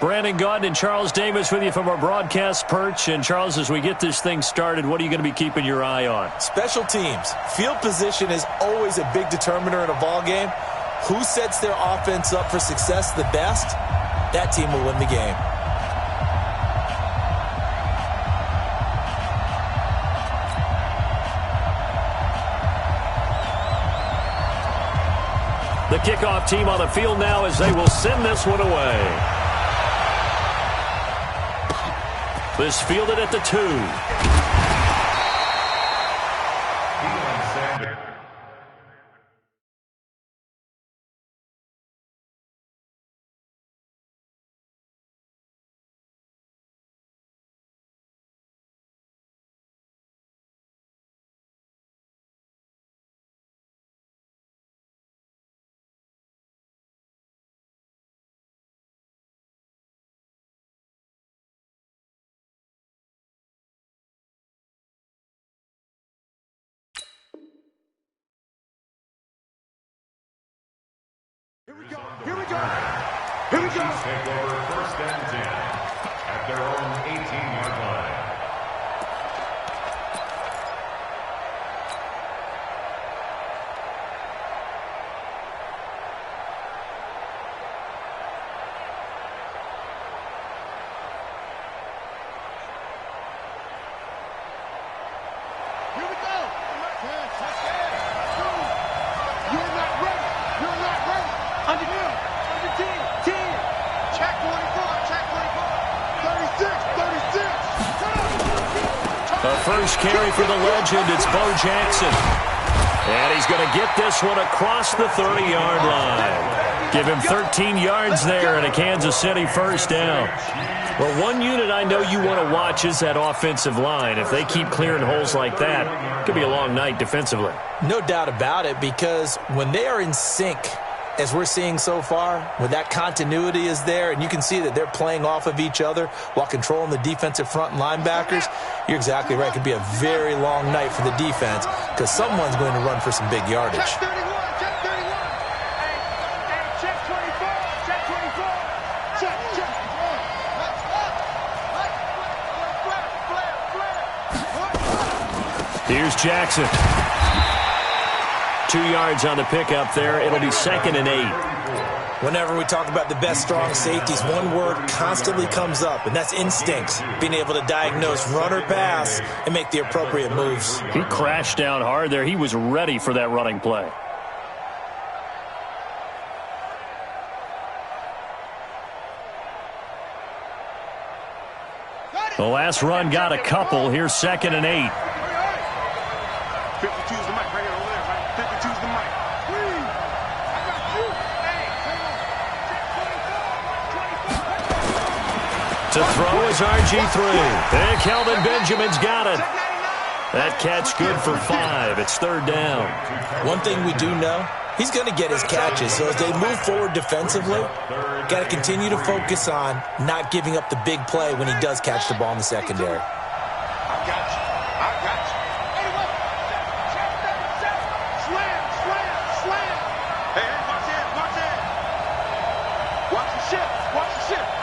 Brandon Gaudin and Charles Davis with you from our broadcast perch. And, Charles, as we get this thing started, what are you going to be keeping your eye on? Special teams. Field position is always a big determiner in a ball game. Who sets their offense up for success the best, that team will win the game. The kickoff team on the field now as they will send this one away. This fielded at the 2. Here we go. Here we go. Here we go. Chiefs take over 1st and 10 at their own 18-yard line. Here we go. You're not ready. You're not ready. Under 10. Check 24. Check 24. 36. 36. The first carry for the legend, it's Bo Jackson. And he's going to get this one across the 30-yard line. Give him 13 yards there and a Kansas City first down. Well, one unit I know you want to watch is that offensive line. If they keep clearing holes like that, it could be a long night defensively. No doubt about it, because when they are in sync, as we're seeing so far, when that continuity is there and you can see that they're playing off of each other while controlling the defensive front and linebackers, you're exactly right. It could be a very long night for the defense because someone's going to run for some big yardage. Check 31. Check 31. Hey, check 24. Check 24. Check. Here's Jackson. 2 yards on the pickup there. It'll be 2nd and 8. Whenever we talk about the best strong safeties, one word constantly comes up, and that's instincts. Being able to diagnose run or pass and make the appropriate moves. He crashed down hard there. He was ready for that running play. The last run got a couple. Here's 2nd and 8. 52's the mic right here over there, right? 52's the mic. I got you. To throw is RG3. And Kelvin Benjamin's got it. That catch good for 5. It's 3rd down. One thing we do know, he's going to get his catches. So as they move forward defensively, got to continue to focus on not giving up the big play when he does catch the ball in the secondary. I got you. Hey, watch in. Watch the ship.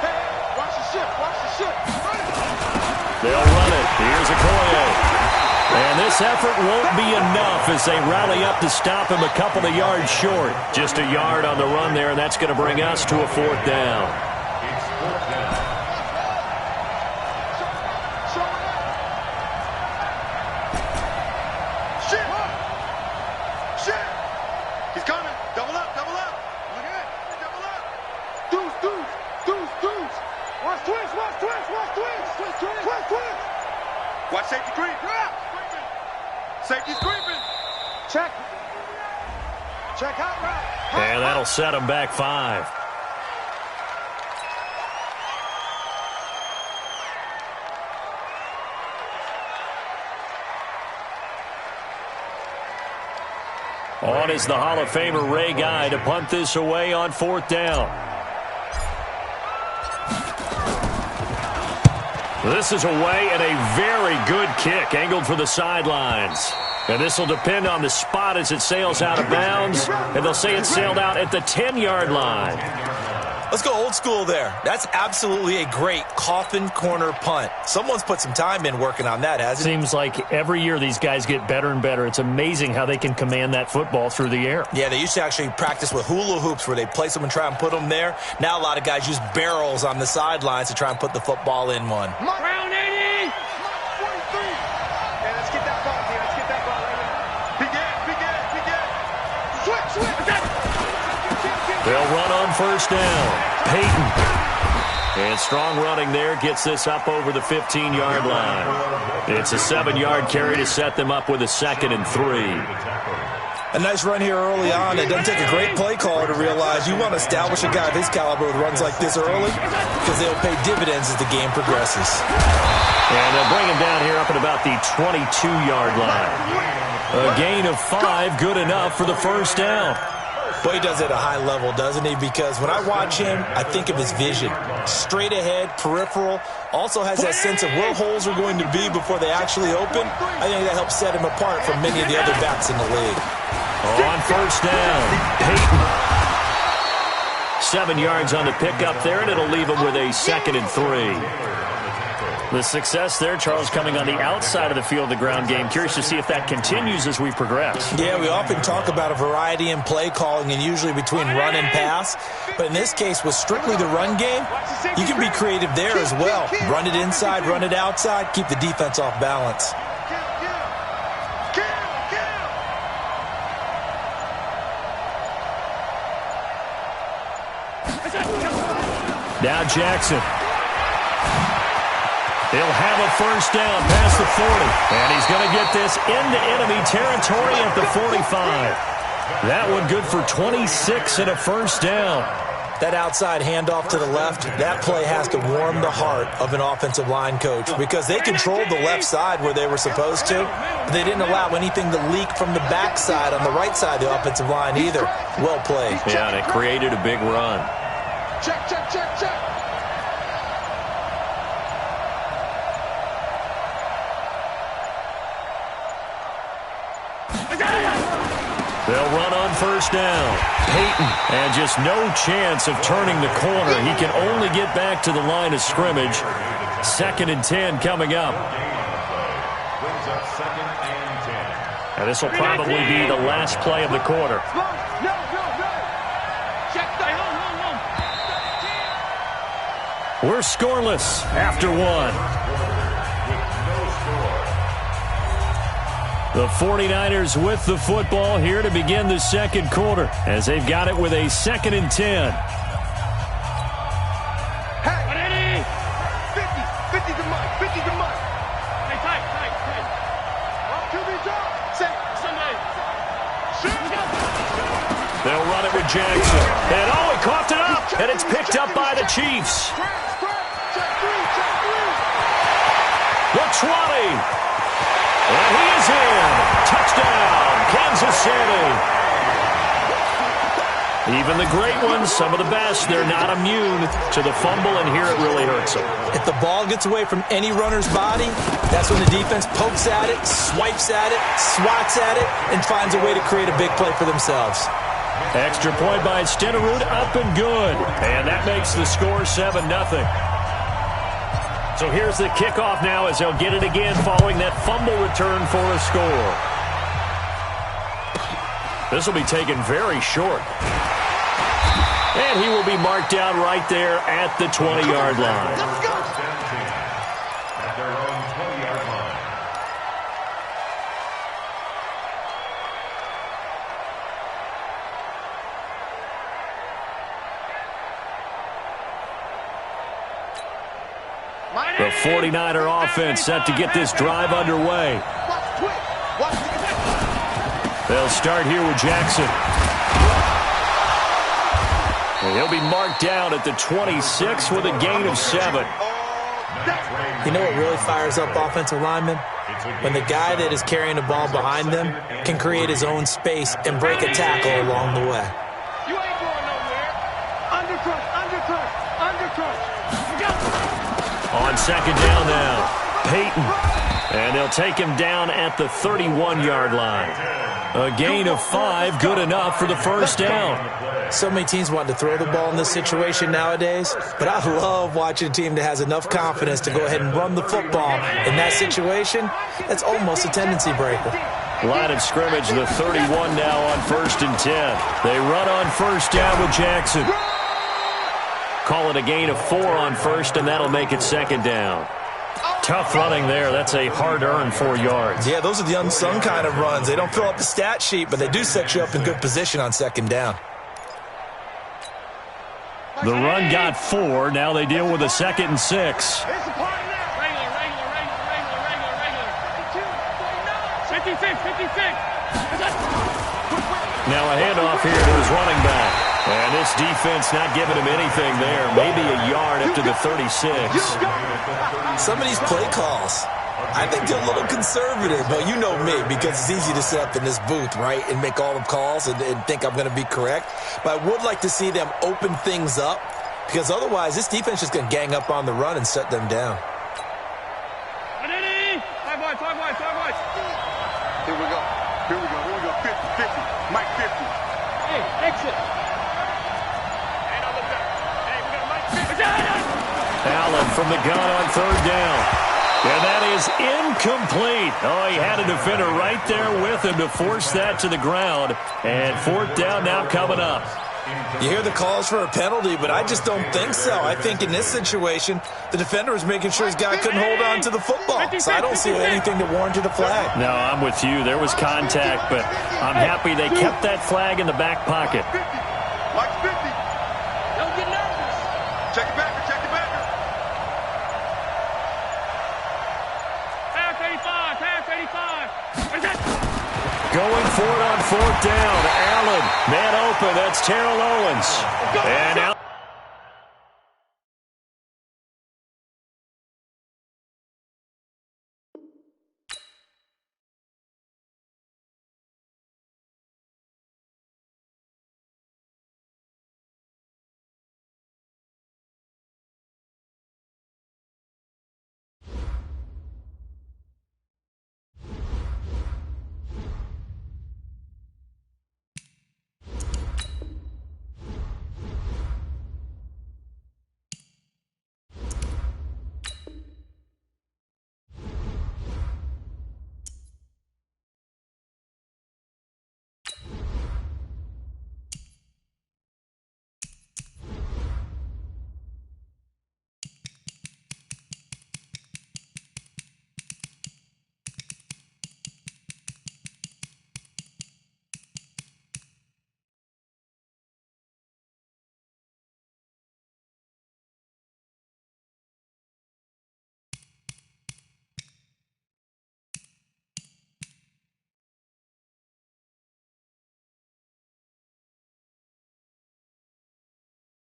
Hey, watch the ship. They'll run it. Here's Okoye. And this effort won't be enough as they rally up to stop him a couple of yards short. Just a yard on the run there, and that's going to bring us to a 4th down. It's 4th down. Shit. He's coming. Double up. Look at it. Double up. Deuce. Watch twist. Watch safety creep. Safety's creeping. Check out route. And that'll set him back 5. On is the Hall of Famer Ray Guy to punt this away on 4th down. This is away and a very good kick angled for the sidelines. And this will depend on the spot as it sails out of bounds. And they'll say it sailed out at the 10-yard line. Let's go old school there. That's absolutely a great coffin corner punt. Someone's put some time in working on that, hasn't it? Seems like every year these guys get better and better. It's amazing how they can command that football through the air. Yeah, they used to actually practice with hula hoops where they place them and try and put them there. Now a lot of guys use barrels on the sidelines to try and put the football in one. Round 80! 43! Yeah, let's get that ball, dude. Let's get that ball right here. Switch! They'll run on first down. Peyton. And strong running there gets this up over the 15-yard line. It's a 7-yard carry to set them up with a 2nd and 3. A nice run here early on. It doesn't take a great play caller to realize you want to establish a guy of his caliber with runs like this early because they'll pay dividends as the game progresses. And they'll bring him down here up at about the 22-yard line. A gain of 5, good enough for the first down. Boy, he does it at a high level, doesn't he? Because when I watch him, I think of his vision. Straight ahead, peripheral, also has that sense of where holes are going to be before they actually open. I think that helps set him apart from many of the other backs in the league. On first down, Peyton. 7 yards on the pickup there, and it'll leave him with a 2nd and 3. The success there, Charles, coming on the outside of the field, the ground game. Curious to see if that continues as we progress. Yeah, we often talk about a variety in play calling and usually between run and pass. But in this case, with strictly the run game, you can be creative there as well. Run it inside, run it outside, keep the defense off balance. Now Jackson. He'll have a first down past the 40. And he's going to get this into enemy territory at the 45. That one good for 26 and a first down. That outside handoff to the left, that play has to warm the heart of an offensive line coach because they controlled the left side where they were supposed to, but they didn't allow anything to leak from the backside on the right side of the offensive line either. Well played. Yeah, and it created a big run. Check, check, check, check. They'll run on first down. Peyton, and just no chance of turning the corner. He can only get back to the line of scrimmage. 2nd and 10 coming up. And this will probably be the last play of the quarter. We're scoreless after 1. The 49ers with the football here to begin the second quarter as they've got it with a 2nd and 10. Hey! 50 to Mike, 50 to Mike. Hey, tight. QB drop. They'll run it with Jackson. And he coughed it up. And it's picked up by the Chiefs. The 20. And he is in. Touchdown, Kansas City. Even the great ones, some of the best, they're not immune to the fumble, and here it really hurts them. If the ball gets away from any runner's body, that's when the defense pokes at it, swipes at it, swats at it, and finds a way to create a big play for themselves. Extra point by Stenerud, up and good. And that makes the score 7-0. So here's the kickoff now as they'll get it again following that fumble return for a score. This will be taken very short. And he will be marked down right there at the 20-yard line. Let's go. At their own 20-yard line. The 49er offense set to get this drive underway. They'll start here with Jackson. And he'll be marked down at the 26 with a gain of 7. You know what really fires up offensive linemen? When the guy that is carrying the ball behind them can create his own space and break a tackle along the way. You ain't going nowhere. Undercrush. On second down now, Peyton. And they'll take him down at the 31-yard line. A gain of 5, good enough for the first down. So many teams want to throw the ball in this situation nowadays, but I love watching a team that has enough confidence to go ahead and run the football. In that situation, that's almost a tendency breaker. Line of scrimmage, the 31 now on 1st and 10. They run on first down with Jackson. Call it a gain of 4 on first, and that'll make it 2nd down. Tough running there. That's a hard-earned 4 yards. Yeah, those are the unsung kind of runs. They don't fill up the stat sheet, but they do set you up in good position on 2nd down. The run got 4. Now they deal with a 2nd and 6. 56. Now a handoff here to his running back. And this defense not giving him anything there. Maybe a yard up to the 36. Some of these play calls, I think they're a little conservative, but you know me, because it's easy to sit up in this booth, right, and make all the calls and think I'm going to be correct. But I would like to see them open things up, because otherwise this defense is going to gang up on the run and shut them down. Five wide. Here we go. 50. Mike 50. Hey, exit. Allen from the gun on 3rd down. And that is incomplete. Oh, he had a defender right there with him to force that to the ground. And 4th down now coming up. You hear the calls for a penalty, but I just don't think so. I think in this situation, the defender was making sure his guy couldn't hold on to the football. So I don't see anything that warranted a flag. No, I'm with you. There was contact, but I'm happy they kept that flag in the back pocket. Mike 50. Don't get nervous. Check it back. Going for it on 4th down. Allen, man open. That's Terrell Owens. And out.